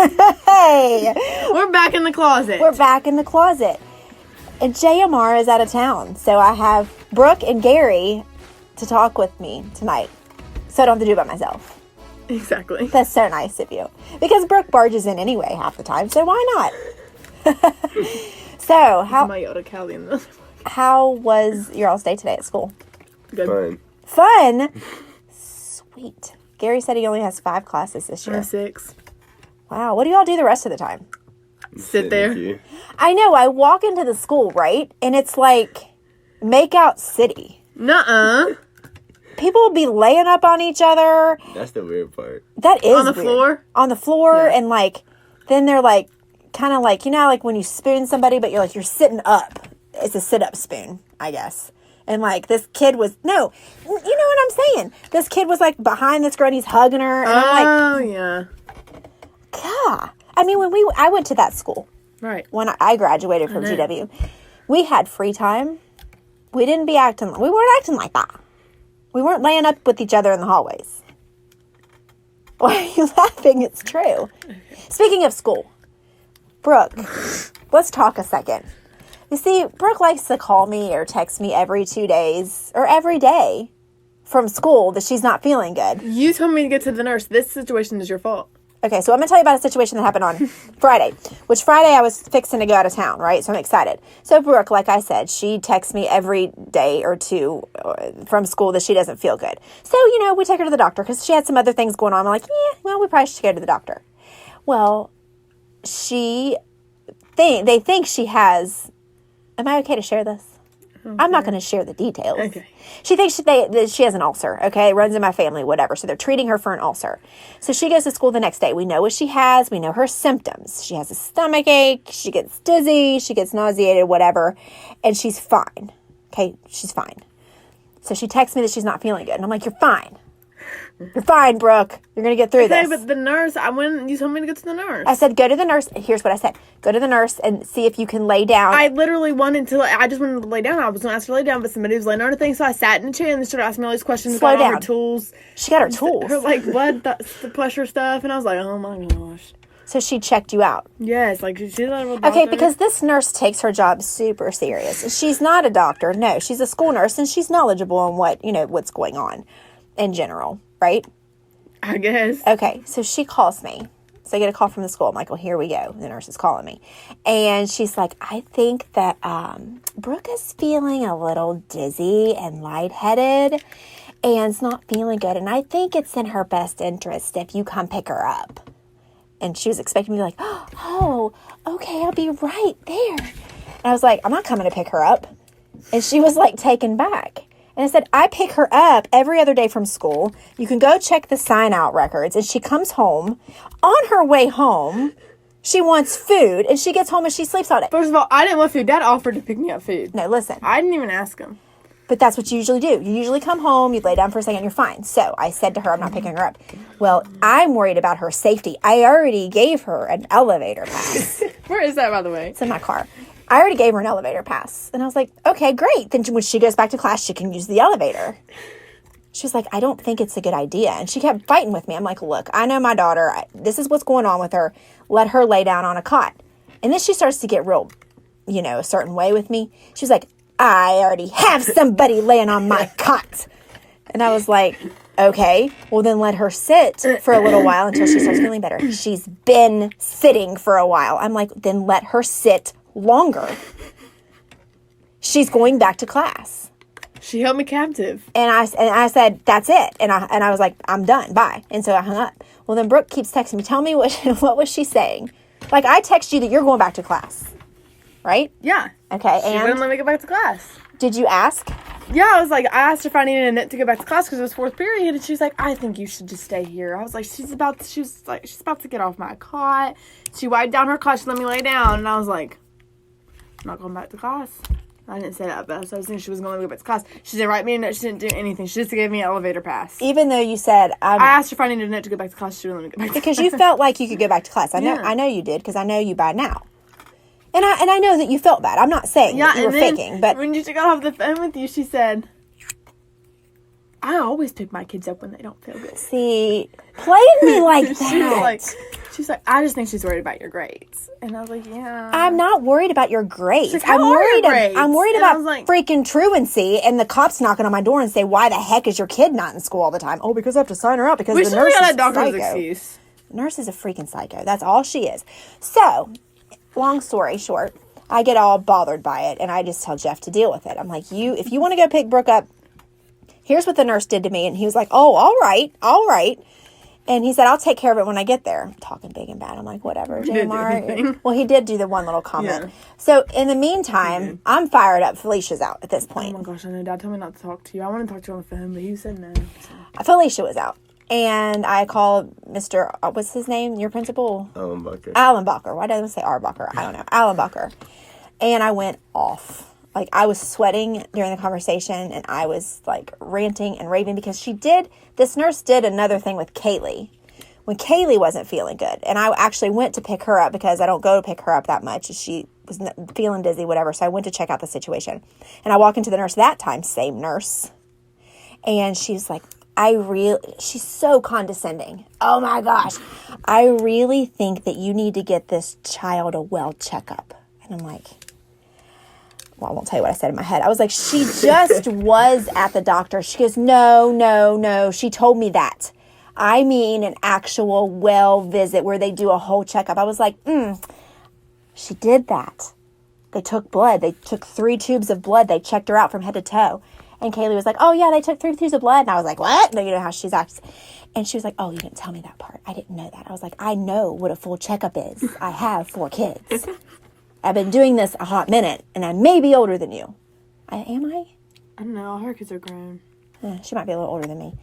Hey! We're back in the closet. We're back in the closet. And JMR is out of town. So I have Brooke and Gary to talk with me tonight. So I don't have to do it by myself. Exactly. That's so nice of you. Because Brooke barges in anyway half the time. So why not? So, My Yoda Callie in the how was your all's day today at school? Good. Fun? Sweet. Gary said he only has 5 classes this year. 6. Wow. What do y'all do the rest of the time? Sit there. I know. I walk into the school, right? And it's like Makeout City. Nuh-uh. People will be laying up on each other. That's the weird part. That is On the weird. floor? On the floor. Yeah. And like, then they're like, kind of like, you know, like when you spoon somebody, but you're sitting up. It's a sit-up spoon, I guess. And like this kid was, no, you know what I'm saying? This kid was like behind this girl and he's hugging her. And I'm like, yeah. God. I mean, I went to that school. Right. When I graduated from GW, we had free time. We weren't acting like that. We weren't laying up with each other in the hallways. Why are you laughing? It's true. Speaking of school, Brooke, let's talk a second. You see, Brooke likes to call me or text me every 2 days or every day from school that she's not feeling good. You told me to get to the nurse. This situation is your fault. Okay, so I'm going to tell you about a situation that happened on Friday, which Friday I was fixing to go out of town, right? So I'm excited. So Brooke, like I said, she texts me every day or two from school that she doesn't feel good. So, we take her to the doctor because she had some other things going on. I'm like, we probably should go to the doctor. Well, they think she has, am I okay to share this? Okay. I'm not going to share the details. Okay. She thinks that she has an ulcer, okay? It runs in my family, whatever. So they're treating her for an ulcer. So she goes to school the next day. We know what she has. We know her symptoms. She has a stomach ache. She gets dizzy. She gets nauseated, whatever. And she's fine. Okay? She's fine. So she texts me that she's not feeling good. And I'm like, you're fine. You're fine, Brooke. You're going to get through this. Okay, but the nurse, you told me to go to the nurse. I said, go to the nurse. Here's what I said. Go to the nurse and see if you can lay down. I literally I just wanted to lay down. I was going to ask her to lay down, but somebody was laying on her thing, so I sat in a chair and they started asking me all these questions Slow about down. all her tools. She got her tools. Her, the pressure stuff, and I was like, oh my gosh. So she checked you out. Yes, she's a doctor. Okay, because this nurse takes her job super serious. She's not a doctor. No, she's a school nurse, and she's knowledgeable on what's going on in general, right? I guess. Okay, so she calls me. So I get a call from the school. I'm like, well, here we go. The nurse is calling me. And she's like, I think that Brooke is feeling a little dizzy and lightheaded and is not feeling good. And I think it's in her best interest if you come pick her up. And she was expecting me to be like, oh, okay, I'll be right there. And I was like, I'm not coming to pick her up. And she was like taken back. And I said, I pick her up every other day from school. You can go check the sign-out records. And she comes home. On her way home, she wants food. And she gets home and she sleeps all day. First of all, I didn't want food. Dad offered to pick me up food. No, listen. I didn't even ask him. But that's what you usually do. You usually come home, you lay down for a second, you're fine. So I said to her, I'm not picking her up. Well, I'm worried about her safety. I already gave her an elevator pass. Where is that, by the way? It's in my car. I already gave her an elevator pass. And I was like, okay, great. Then when she goes back to class, she can use the elevator. She was like, I don't think it's a good idea. And she kept fighting with me. I'm like, look, I know my daughter. This is what's going on with her. Let her lay down on a cot. And then she starts to get real, a certain way with me. She's like, I already have somebody laying on my cot. And I was like, okay, well then let her sit for a little while until she starts feeling better. She's been sitting for a while. I'm like, then let her sit longer. She's going back to class. She held me captive. And I said, that's it. And I was like, I'm done. Bye. And so I hung up. Well, then Brooke keeps texting me. Tell me what was she saying? Like, I text you that you're going back to class. Right? Yeah. Okay, She wouldn't let me go back to class. Did you ask? Yeah, I asked her if I needed a knit to go back to class because it was 4th period, and she was like, I think you should just stay here. I was like, she's about to get off my cot. She wiped down her cot, she let me lay down, and I was like, I'm not going back to class. I didn't say that, but so I was thinking she was going to go back to class. She didn't write me a note, she didn't do anything. She just gave me an elevator pass. Even though you said I asked her if I needed a note to go back to class, she wouldn't let me go back to class. Because you felt like you could go back to class. I know you did, because I know you by now. And I know that you felt bad. I'm not saying that you were faking, but when she got off the phone with you, she said, I always pick my kids up when they don't feel good. See, played me like that. She was like, She's like, I just think she's worried about your grades. And I was like, yeah. I'm not worried about your grades. Like, I'm worried and about I was like, freaking truancy and the cops knocking on my door and say, why the heck is your kid not in school all the time? Oh, because I have to sign her up because we the should nurse have is got a doctor's psycho. excuse. Nurse is a freaking psycho. That's all she is. So, long story short, I get all bothered by it, and I just tell Jeff to deal with it. I'm like, if you want to go pick Brooke up, here's what the nurse did to me. And he was like, oh, all right. And he said, I'll take care of it when I get there. I'm talking big and bad. I'm like, whatever, JMR. Well, he did do the one little comment. Yeah. So, in the meantime, I'm fired up. Felicia's out at this point. Oh my gosh, I know. Dad told me not to talk to you. I want to talk to you on the phone, but you said no. So. Felicia was out. And I called Mr. What's his name? Your principal? Alan Bucker. Alan Bucker. Why did I say Arbucker? I don't know. Alan Bucker. And I went off. Like, I was sweating during the conversation, and I was, like, ranting and raving because this nurse did another thing with Kaylee when Kaylee wasn't feeling good. And I actually went to pick her up because I don't go to pick her up that much. She was feeling dizzy, whatever. So I went to check out the situation. And I walk into the nurse that time, same nurse. And she's like, she's so condescending. Oh my gosh. I really think that you need to get this child a well checkup. And I'm like, well, I won't tell you what I said in my head. I was like, she just was at the doctor. She goes, no. She told me that. I mean an actual well visit where they do a whole checkup. I was like, she did that. They took blood. They took 3 tubes of blood. They checked her out from head to toe. And Kaylee was like, oh, yeah, they took 3 tubes of blood. And I was like, what? No, you know how she's acting. And she was like, oh, you didn't tell me that part. I didn't know that. I was like, I know what a full checkup is. I have 4 kids. I've been doing this a hot minute, and I may be older than you. Am I? I don't know. All her kids are grown. She might be a little older than me.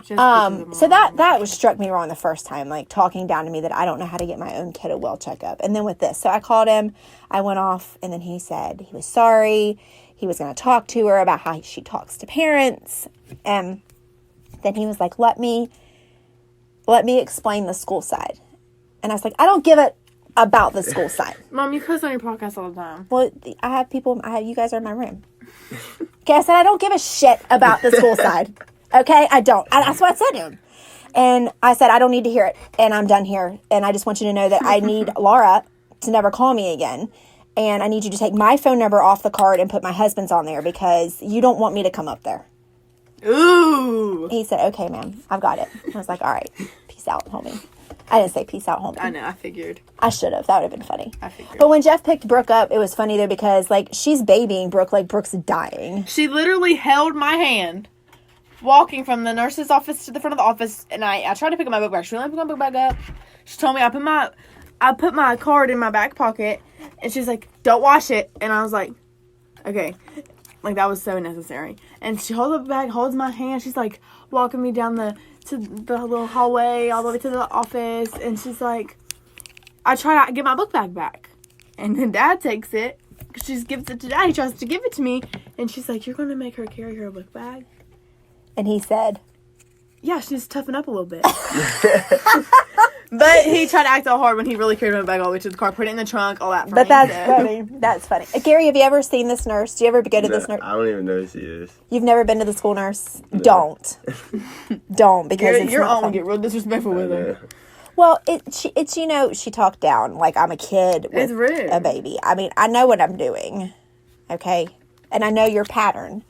So that was struck me wrong the first time, like talking down to me that I don't know how to get my own kid a well checkup. And then with this, so I called him, I went off, and then he said he was sorry. He was going to talk to her about how she talks to parents. And then he was like, let me explain the school side. And I was like, I don't give it about the school side. Mom, you cuss on your podcast all the time. Well, you guys are in my room. Okay, I said, I don't give a shit about the school side. Okay, I don't. That's what I said to him. And I said, I don't need to hear it. And I'm done here. And I just want you to know that I need Laura to never call me again. And I need you to take my phone number off the card and put my husband's on there because you don't want me to come up there. Ooh. He said, okay, ma'am, I've got it. I was like, all right, peace out, homie. I didn't say peace out, homie. I know, I figured. I should have. That would have been funny. I figured. But when Jeff picked Brooke up, it was funny, though, because, like, she's babying Brooke like Brooke's dying. She literally held my hand walking from the nurse's office to the front of the office, and I tried to pick up my book bag. She wouldn't let me pick my book bag up. She told me I put my card in my back pocket, and she's like, don't wash it. And I was like, okay. Like, that was so necessary. And she holds the bag, holds my hand. She's like walking me down to the little hallway all the way to the office, and she's like, I try to get my book bag back, and then Dad takes it. She just gives it to Dad. He tries to give it to me, and she's like, you're going to make her carry her book bag? And he said, yeah, she's toughen up a little bit. But he tried to act all hard when he really carried my bag all the way to the car, put it in the trunk, all that for but me. that's funny. That's funny. Gary, have you ever seen this nurse? Do you ever go to this nurse? I don't even know who she is. You've never been to the school nurse? No. Don't because it's your not own fun. get real disrespectful with her. Well, it's she talked down like I'm a kid with It's rude. a baby. I mean, I know what I'm doing, okay, and I know your pattern,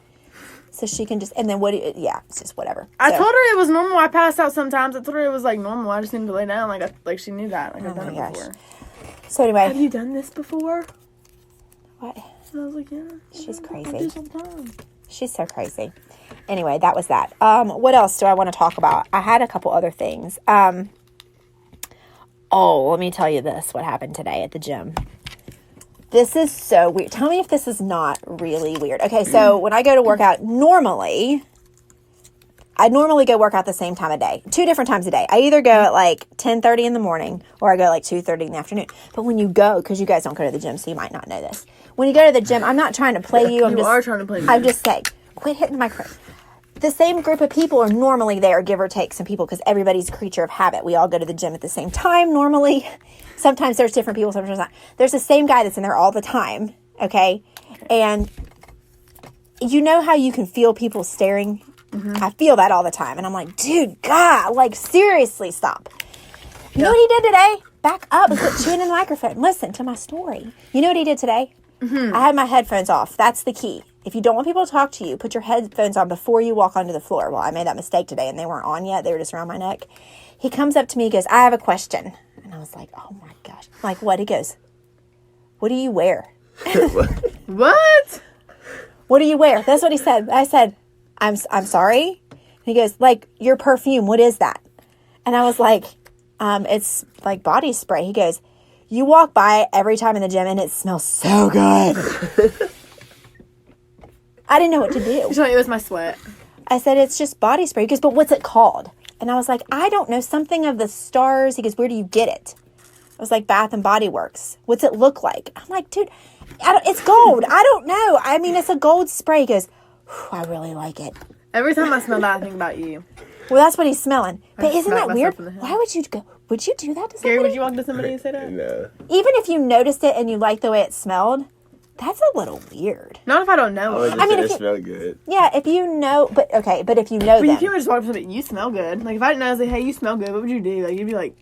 so she can just and then it's just whatever. I So- told her it was normal. I passed out sometimes. I told her it was like normal. I just needed to lay down. Like she knew that. Like I've done my it gosh. before. So anyway, Have you done this before? what? And I was like, yeah. She's I do crazy. this all the time. She's so crazy. Anyway, that was that. What else do I want to talk about? I had a couple other things. Let me tell you this. What happened today at the gym? This is so weird. Tell me if this is not really weird. Okay, so when I go to work out, I normally go work out the same time of day. 2 different times a day. I either go at like 10:30 in the morning or I go like 2:30 in the afternoon. But when you go, because you guys don't go to the gym, so you might not know this. When you go to the gym, I'm not trying to play you. You are trying to play me. I'm just saying, quit hitting the microphone. The same group of people are normally there, give or take some people, because everybody's a creature of habit. We all go to the gym at the same time normally. Sometimes there's different people, sometimes not. There's the same guy that's in there all the time, okay? And you know how you can feel people staring? Mm-hmm. I feel that all the time. And I'm like, dude, God, like, seriously, stop. You know what he did today? back up and quit chewing in the microphone. Listen to my story. You know what he did today? Mm-hmm. I had my headphones off. That's the key. If you don't want people to talk to you, put your headphones on before you walk onto the floor. Well, I made that mistake today, and they weren't on yet. They were just around my neck. He comes up to me, he goes, I have a question. And I was like, oh, my gosh. I'm like, what? He goes, what do you wear? What? What do you wear? That's what he said. I said, I'm sorry. And he goes, like, your perfume, what is that? And I was like, it's like body spray. He goes, you walk by it every time in the gym and it smells so good. I didn't know what to do. You told me it was my sweat. I said, it's just body spray. He goes, but what's it called? And I was like, I don't know. Something of the stars. He goes, where do you get it? I was like, Bath and Body Works. What's it look like? I'm like, dude, it's gold. I don't know. I mean, it's a gold spray. He goes, I really like it. Every time I smell that, I think about you. Well, that's what he's smelling. But isn't that weird? Why would you go? Would you do that to somebody? Gary, would you walk to somebody and say that? No. Even if you noticed it and you liked the way it smelled, that's a little weird. Not if I don't know. I mean, it smelled good. Yeah, if you know, but if you know But them. you can't just walk up to somebody, you smell good. Like, if I didn't know, I was like, hey, you smell good, what would you do? Like, you'd be like...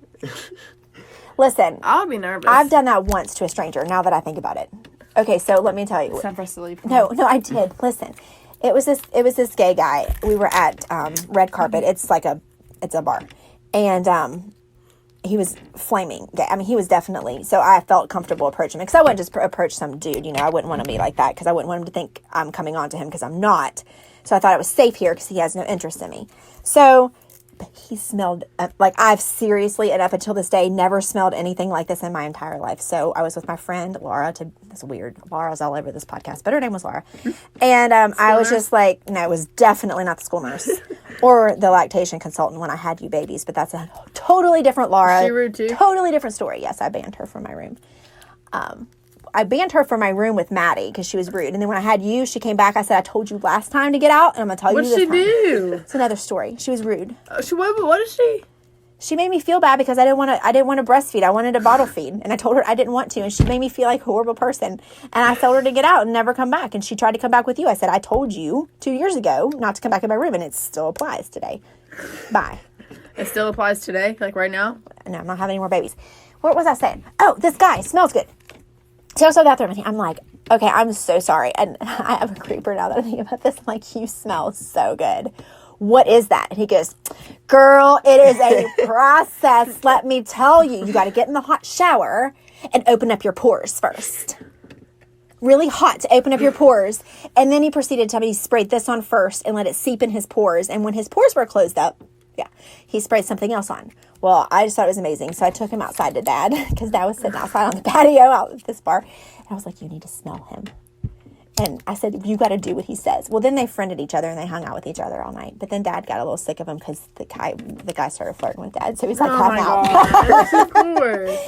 Listen. I would be nervous. I've done that once to a stranger, now that I think about it. Okay, so let me tell you. It's time for us to leave. No, I did. Listen. It was this gay guy. We were at red carpet. It's a bar. And he was flaming gay. I mean, he was definitely, so I felt comfortable approaching him. Because I wouldn't just approach some dude, you know. I wouldn't want to be like that because I wouldn't want him to think I'm coming on to him because I'm not. So I thought it was safe here because he has no interest in me. So, but he smelled, like I've seriously, and up until this day, never smelled anything like this in my entire life. So I was with my friend, Laura, that's weird. Laura's all over this podcast, but her name was Laura. And I was just like, no, it was definitely not the school nurse or the lactation consultant when I had you babies, but that's a totally different Laura. Is she rude too? Totally different story. Yes, I banned her from my room. I banned her from my room with Maddie because she was rude. And then when I had you, she came back. I said, I told you last time to get out, and I'm going to tell you this time. What'd she do? It's another story. She was rude. What is she? She made me feel bad because I didn't want to breastfeed. I wanted to bottle feed. And I told her I didn't want to. And she made me feel like a horrible person. And I told her to get out and never come back. And she tried to come back with you. I said, I told you 2 years ago not to come back in my room. And it still applies today. Bye. It still applies today? Like right now? No, I'm not having any more babies. What was I saying? Oh, this guy smells good. So I was in the bathroom, and I'm like, okay, I'm so sorry. And I have a creeper now that I think about this. I'm like, you smell so good. What is that? And he goes, girl, it is a process. Let me tell you. You got to get in the hot shower and open up your pores first. Really hot to open up your pores. And then he proceeded to tell me he sprayed this on first and let it seep in his pores. And when his pores were closed up, he sprayed something else on. Well, I just thought it was amazing. So I took him outside to Dad because Dad was sitting outside on the patio out at this bar. And I was like, you need to smell him. And I said, you got to do what he says. Well, then they friended each other and they hung out with each other all night. But then Dad got a little sick of him because the guy started flirting with Dad. So he's like, I'm out. Of course.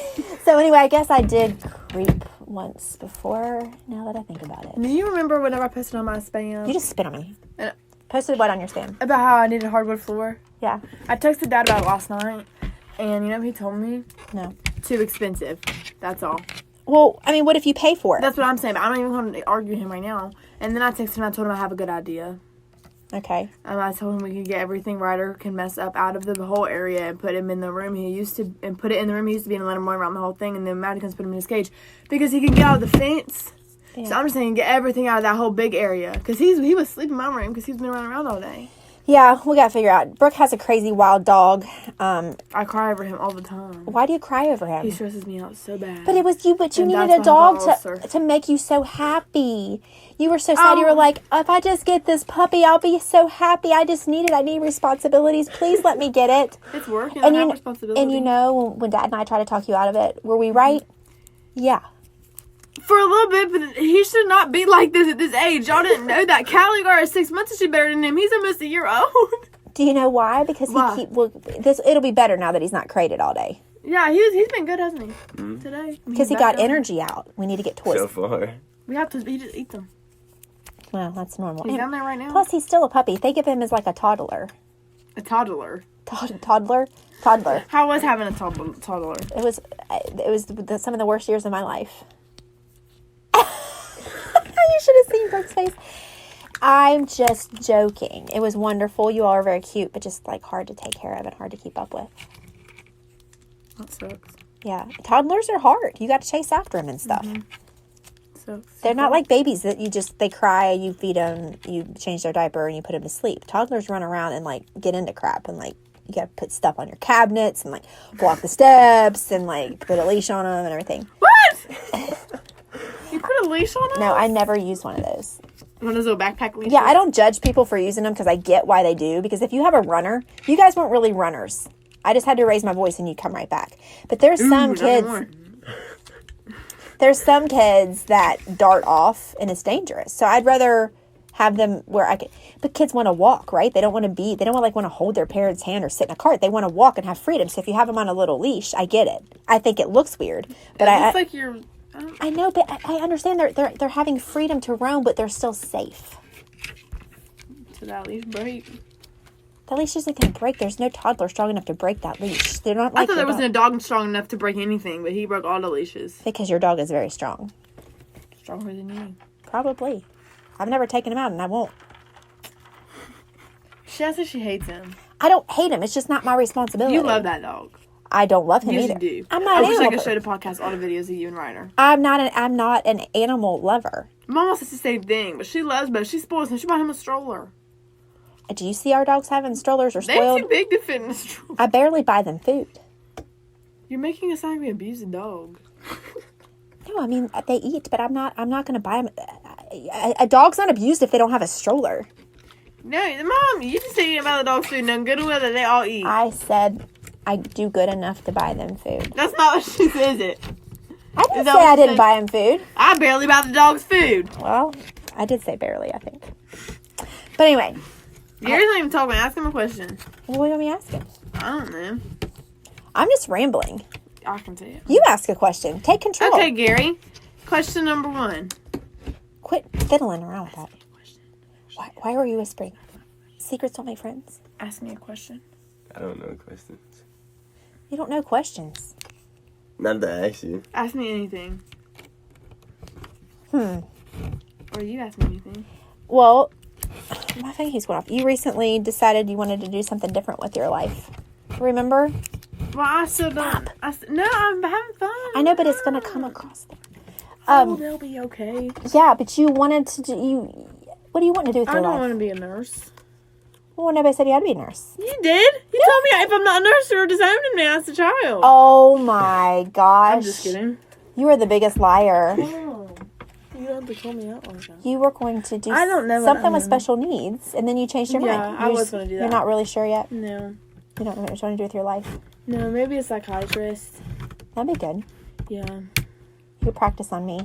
So anyway, I guess I did creep once before, now that I think about it. Do you remember whenever I posted on my spam? You just spit on me. Posted what on your spam? About how I needed hardwood floor? Yeah. I texted Dad about it last night. And you know what he told me? No. Too expensive. That's all. Well, I mean, what if you pay for it? That's what I'm saying, but I don't even want to argue with him right now. And then I texted him, I told him I have a good idea. Okay. I told him we could get everything Ryder can mess up out of the whole area and put him in the room he used to, and put it in the room he used to be and let him run around the whole thing, and then Maddie comes put him in his cage. Because he can get out of the fence. Yeah. So I'm just saying, get everything out of that whole big area. Because he was sleeping in my room because he's been running around all day. Yeah, we gotta figure out. Brooke has a crazy wild dog. I cry over him all the time. Why do you cry over him? He stresses me out so bad. But it was you. But you needed a dog to make you so happy. You were so sad. You were like, if I just get this puppy, I'll be so happy. I need responsibilities. Please let me get it. It's working. And I have responsibilities. And you know, when Dad and I tried to talk you out of it, were we right? Yeah. For a little bit, but he should not be like this at this age. Y'all didn't know that. Callie Gar is 6 months and she's better than him. He's almost a year old. Do you know why? Because it'll be better now that he's not crated all day. Yeah, he's been good, hasn't he? Mm-hmm. Today. Because he got energy out. We need to get toys. So far. We have to. He just eat them. Well, that's normal. He's down there right now. Plus, he's still a puppy. Think of him as like a toddler. A toddler. Toddler. How was having a toddler? It was some of the worst years of my life. You should have seen Brooke's face. I'm just joking. It was wonderful. You all are very cute, but just like hard to take care of and hard to keep up with. That sucks. Yeah. Toddlers are hard. You got to chase after them and stuff. So They're not like babies that they cry, you feed them, you change their diaper, and you put them to sleep. Toddlers run around and, like, get into crap. And, like, you got to put stuff on your cabinets and, like, walk the steps and, like, put a leash on them and everything. What? You put a leash on them? No, I never used one of those. One of those little backpack leashes? Yeah, I don't judge people for using them because I get why they do. Because if you have a runner, you guys weren't really runners. I just had to raise my voice and you come right back. But there's some kids. There's some kids that dart off and it's dangerous. So I'd rather have them where I could. But kids want to walk, right? They don't want to hold their parents' hand or sit in a cart. They want to walk and have freedom. So if you have them on a little leash, I get it. I think it looks weird, but It's like you're. I know, but I understand they're having freedom to roam, but they're still safe. So that leash break. The leash isn't going to break. There's no toddler strong enough to break that leash. They're not like I thought there wasn't a dog strong enough to break anything, but he broke all the leashes. Because your dog is very strong. Stronger than you. Probably. I've never taken him out, and I won't. She says she hates him. I don't hate him. It's just not my responsibility. You love that dog. I don't love him either. You do. I'm not I an wish I animal. could show the podcast all the videos of you and Ryder. I'm not an animal lover. Mama says the same thing, but she loves both. She spoils him. She bought him a stroller. Do you see our dogs having strollers or They're spoiled? too big to fit in a stroller. I barely buy them food. You're making us sound like we abuse a dog. No, I mean they eat, but I'm not going to buy them. A dog's not abused if they don't have a stroller. No, Mom, you just say about the dog's food. None good or whether they all eat. I said I do good enough to buy them food. That's not what she says. It. I didn't say I didn't buy them food. I barely buy the dog's food. Well, I did say barely, I think. But anyway. Gary's not even talking. Ask him a question. What do you want me to ask him? I don't know. I'm just rambling. I can tell you. You ask a question. Take control. Okay, Gary. Question number 1. Quit fiddling around with that. Why were you whispering? Secrets don't make friends. Ask me a question. I don't know questions. You don't know questions. Not to ask you. Ask me anything. Or Or you ask me anything. Well, my thing keeps going off. You recently decided you wanted to do something different with your life. Remember? Well, I still don't. No, I'm having fun. I know, but it's going to come across there. They'll be okay. Yeah, but you wanted to do... What do you want to do with I your don't life? want to be a nurse. Well, nobody said you had to be a nurse. You did. You told me if I'm not a nurse, you're disowning me as a child. Oh my gosh. I'm just kidding. You are the biggest liar. Oh, you don't have to call me out like that. You were going to do I don't know what something with I'm- special needs, and then you changed your mind. Yeah, I was gonna do You're that. not really sure yet? No. You don't know what you're trying to do with your life? No, maybe a psychiatrist. That'd be good. Yeah. You could practice on me.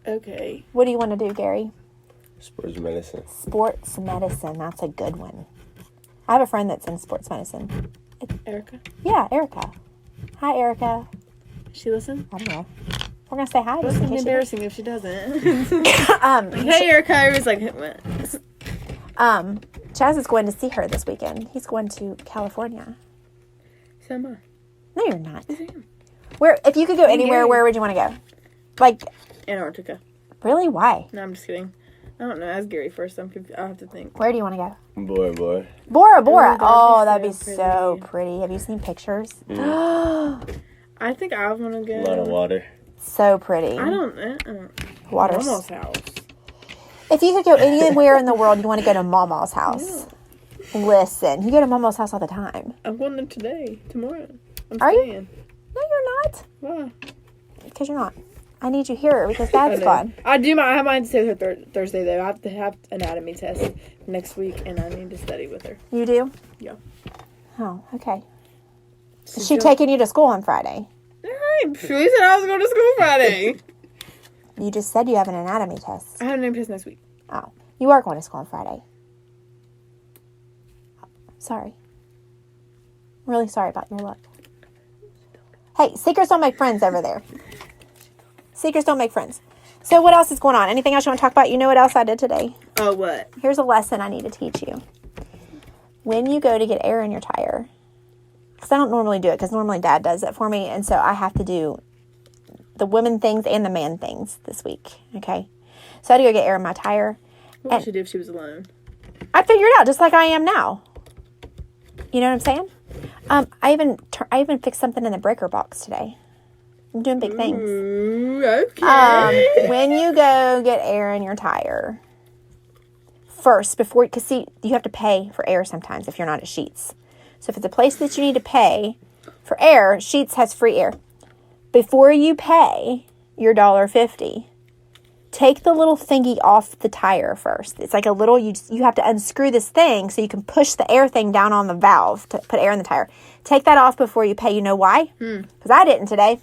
Okay. What do you want to do, Gary? Sports medicine. Sports medicine. That's a good one. I have a friend that's in sports medicine. Erica? Yeah, Erica. Hi, Erica. She listen? I don't know. We're going to say hi. It's just in gonna be case she embarrassing if she doesn't. does. Hey, Erica. I was like, what? Chaz is going to see her this weekend. He's going to California. So am I. No, you're not. Yes, I am. Where? If you could go anywhere, Gary. where would you want to go? Like, Antarctica. really? Why? No, I'm just kidding. I don't know. Ask Gary first. I'll have to think. Where do you want to go? Boy. Bora Bora. Oh, That'd that'd be be so so pretty. Have you seen pictures? I think I want to go. A lot of water. So pretty. I don't. Water's. Mama's house. If you could go anywhere in the world, you want to go to Mama's house. Listen, you go to Mama's house all the time. I'm going there today. Tomorrow. I'm Are you? staying. No, you're not. Why? Because you're not. I need you here because Dad's know. gone. I have mine to stay with her Thursday though. I have to have anatomy test next week, and I need to study with her. You do? Yeah. Oh, okay. Is she taking you to school on Friday? Alright, she said I was going to school Friday. You just said you have an anatomy test. I have an anatomy test next week. Oh, you are going to school on Friday. Sorry. I'm really sorry about your luck. Hey, secrets don't make friends over there. Secrets don't make friends. So what else is going on? Anything else you want to talk about? You know what else I did today? Oh, what? Here's a lesson I need to teach you. When you go to get air in your tire, because I don't normally do it, because normally Dad does it for me, and so I have to do the women things and the man things this week, okay? So I had to go get air in my tire. What would she do if she was alone? I figured it out, just like I am now. You know what I'm saying? I even fixed something in the breaker box today. I'm doing big things. Okay. When you go get air in your tire, first, because see, you have to pay for air sometimes if you're not at Sheetz. So if it's a place that you need to pay for air, Sheetz has free air. Before you pay your $1.50, take the little thingy off the tire first. It's like a little, you have to unscrew this thing so you can push the air thing down on the valve to put air in the tire. Take that off before you pay. You know why? Because I didn't today.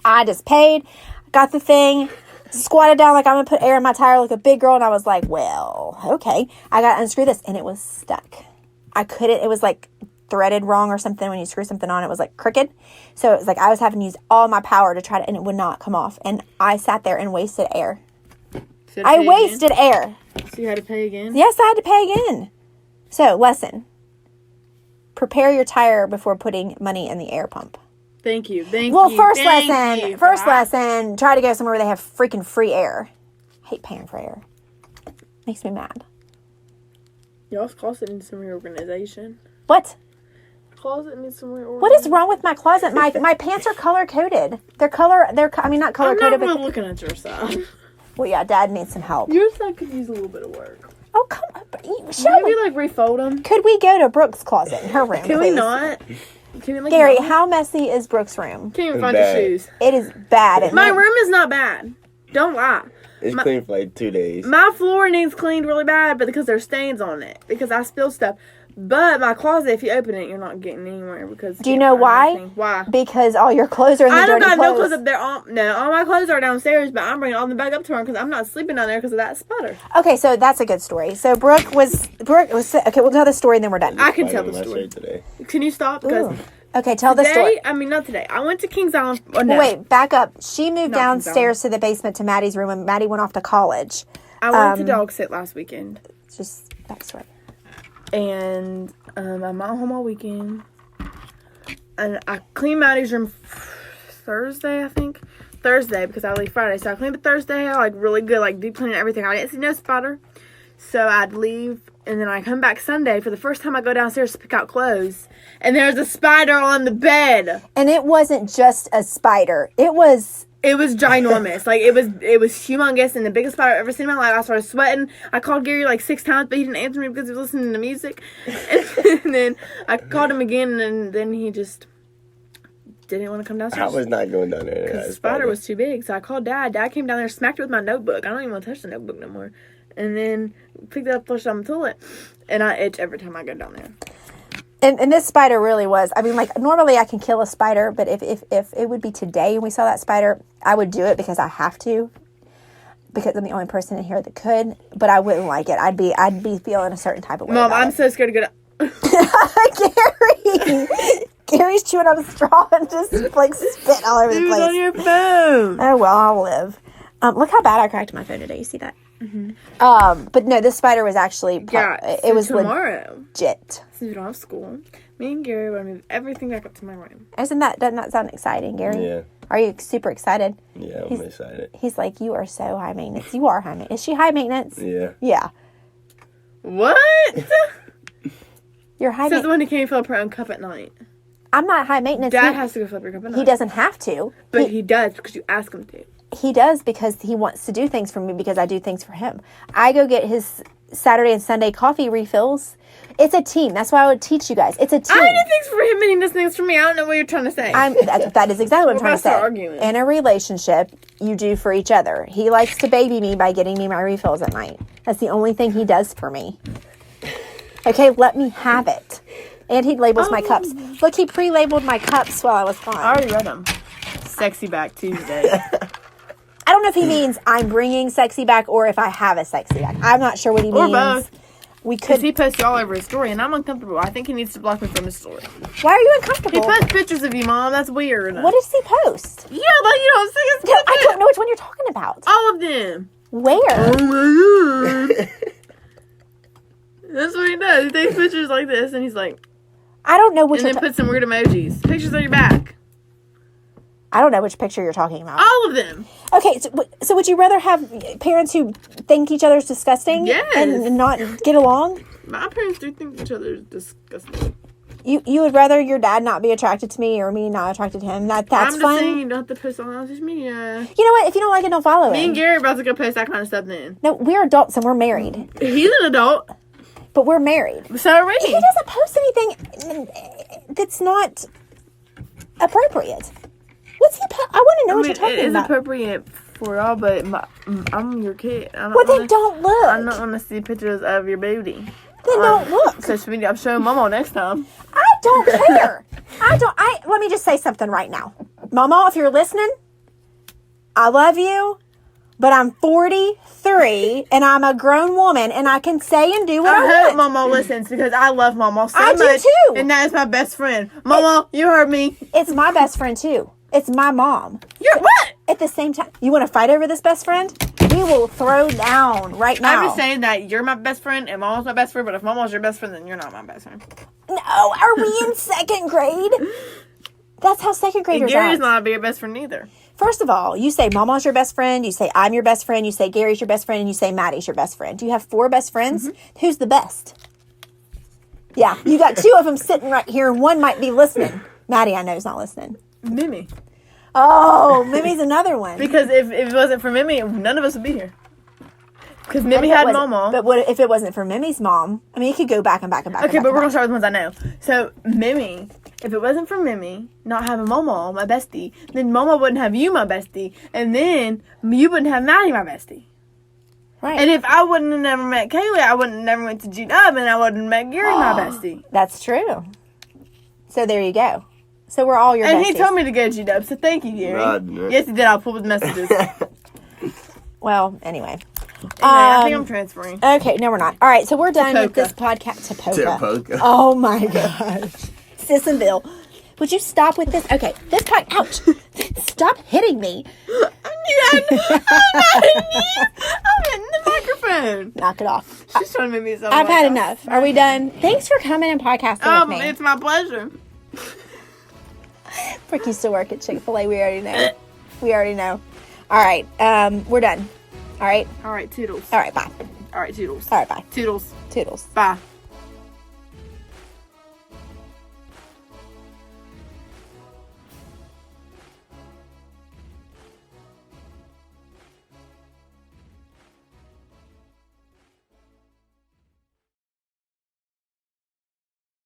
I just paid, got the thing, squatted down like I'm going to put air in my tire like a big girl. And I was like, well, okay. I got to unscrew this. And it was stuck. I couldn't. It was like threaded wrong or something. When you screw something on, it was like crooked. So it was like I was having to use all my power to try to, and it would not come off. And I sat there and wasted air. I wasted air. So you had to pay again? Yes, I had to pay again. So, lesson. Prepare your tire before putting money in the air pump. Thank you. Well, first lesson, try to go somewhere where they have freaking free air. I hate paying for air. Makes me mad. Y'all's closet needs some reorganization. What? Closet needs some reorganization. What is wrong with my closet? My pants are color coded. Not color I'm coded, not but really looking at your side. well, yeah, Dad needs some help. Your side could use a little bit of work. Oh, come on. Maybe like refold them. Could we go to Brooke's closet in her room, Can please? we not? Can we, like, Gary, not? how messy is Brooke's room? Can't even find your shoes. It is bad. My room is not bad. Don't lie. It's clean for like 2 days. My floor needs cleaned really bad, but because there's stains on it. Because I spill stuff. But my closet, if you open it, you're not getting anywhere because. Do you know why? Why? Because all your clothes are in the I don't dirty got no clothes. clothes up there. All my clothes are downstairs, but I'm bringing all them back up tomorrow because I'm not sleeping down there because of that spider. Okay, so that's a good story. So Brooke was okay. We'll tell the story and then we're done. I can tell the story. Today. Can you stop? Because Ooh. Okay, tell the story. I mean, not today. I went to Kings Island. Oh, no. Wait, back up. She moved Not Kings downstairs to the basement to Maddie's room when Maddie went off to college. I went to dog sit last weekend. Just backstory. And I'm not home all weekend. And I cleaned Maddie's room Thursday, I think. Thursday, because I leave Friday. So I cleaned it Thursday, like really good, like deep cleaning everything. I didn't see no spider. So I'd leave, and then I come back Sunday. For the first time, I go downstairs to pick out clothes. And there's a spider on the bed. And it wasn't just a spider. It was ginormous. Like, it was humongous and the biggest spider I've ever seen in my life. I started sweating. I called Gary like 6 times, but he didn't answer me because he was listening to music. And then I called him again, and then he just didn't want to come downstairs. I was not going down there. Because the spider was too big. So I called Dad. Dad came down there, smacked it with my notebook. I don't even want to touch the notebook no more. And then picked it up, flushed it on the toilet. And I itch every time I go down there. And this spider really was. I mean, like, normally I can kill a spider, but if it would be today and we saw that spider, I would do it because I have to. Because I'm the only person in here that could. But I wouldn't like it. I'd be feeling a certain type of way. Mom, I'm so scared to go Gary! Gary's chewing on a straw and just, like, spit all over the place. on your phone. Oh, well, I'll live. Look how bad I cracked my phone today. You see that? Mm-hmm. But no, this spider was actually it was tomorrow. legit. Since we don't have school, me and Gary want to move everything back up to my room. Doesn't that sound exciting, Gary? Yeah. Are you super excited? Yeah, I'm excited. He's like, you are so high maintenance. You are high maintenance. Is she high maintenance? Yeah. Yeah. What? You're high Says the maintenance. one who can't fill up her own cup at night. I'm not high maintenance. Dad has to go fill up your cup at night. He doesn't have to. But he does because you ask him to. He does because he wants to do things for me because I do things for him. I go get his Saturday and Sunday coffee refills. It's a team. That's why I would teach you guys. It's a team. I do things for him and he does things for me. I don't know what you're trying to say. That is exactly what I'm trying to say. Arguing. In a relationship, you do for each other. He likes to baby me by getting me my refills at night. That's the only thing he does for me. Okay, let me have it. And he labels my cups. Look, he pre-labeled my cups while I was gone. I already read them. Sexy Back Tuesday. I don't know if he means I'm bringing sexy back or if I have a sexy back. I'm not sure what he means. Or both. We Because could. he posts all over his story and I'm uncomfortable. I think he needs to block me from his story. Why are you He uncomfortable? posts pictures of you, Mom. That's weird. What does he post? Yeah, like you don't see his No, I pictures. don't know which one you're talking about. All of them. Where? Oh my god. That's what he does. He takes pictures like this and he's like, I don't know which. and then puts some weird emojis. Pictures on your back. I don't know which picture you're talking about. All of them. Okay, so would you rather have parents who think each other's disgusting Yes. and not get along? My parents do think each other is disgusting. You would rather your dad not be attracted to me or me not attracted to him. That's I'm just fun. saying you don't have to post on social media. You know what? If you don't like it, don't follow Me it. and Gary are about to go post that kind of stuff then. No, we're adults and we're married. He's an adult. But we're married. So are we. He doesn't post anything that's not appropriate. What's he I want to know what you're talking it is about. appropriate for y'all, but I'm your kid. Well, they don't look. I don't want to see pictures of your booty. They don't look. Social media. I'm showing Mama next time. I don't care. Let me just say something right now. Mama, if you're listening, I love you, but I'm 43 and I'm a grown woman and I can say and do what I I hope want. Mama listens because I love Mama so I much. do too. And that is my best friend. Mama, you heard me. It's my best friend too. It's my mom. You're what? At the same time, you want to fight over this best friend? We will throw down right now. I'm just saying that you're my best friend and Mama's my best friend, but if Mama's your best friend, then you're not my best friend. No, are we in second grade? That's how second And graders Gary's act. not your best friend either. First of all, you say Mama's your best friend, you say I'm your best friend, you say Gary's your best friend, and you say Maddie's your best friend. Do you have 4 best friends? Mm-hmm. Who's the best? Yeah, you got 2 of them sitting right here, and one might be listening. Maddie, I know, is not listening. Mimi. Oh, Mimi's another one. Because if it wasn't for Mimi, none of us would be here. Because What Mimi if it had wasn't- Mama. But what if it wasn't for Mimi's mom? I mean, you could go back and back and back. Okay, and but back we're and gonna start with the ones I know. So Mimi, if it wasn't for Mimi not having Mama, my bestie, then Mama wouldn't have you, my bestie, and then you wouldn't have Maddie, my bestie. back. Right. And if I wouldn't have never met Kaylee, I wouldn't have never went to G-Dub, and I wouldn't have met Gary, my bestie. That's true. So there you go. So we're all your And besties. he told me to go to G-Dub, so thank you, Gary. No, I didn't. Yes, he did. I'll pull his messages. Well, anyway. I think I'm transferring. Okay, no, we're not. All right, so we're done with Tapoka. this podcast. Tapoka. Oh my gosh. Sis and Bill, would you stop with this? Okay, this ouch. Stop hitting me. I'm hitting the microphone. Knock it off. She's trying to make me sound I've like had a- enough. Are we done? Thanks for coming and podcasting with me. It's my pleasure. Brooke used to work at Chick-fil-A. We already know. We already know. All right, we're done. All right. All right, toodles. All right, bye. All right, toodles. All right, bye. Toodles. Toodles. Bye.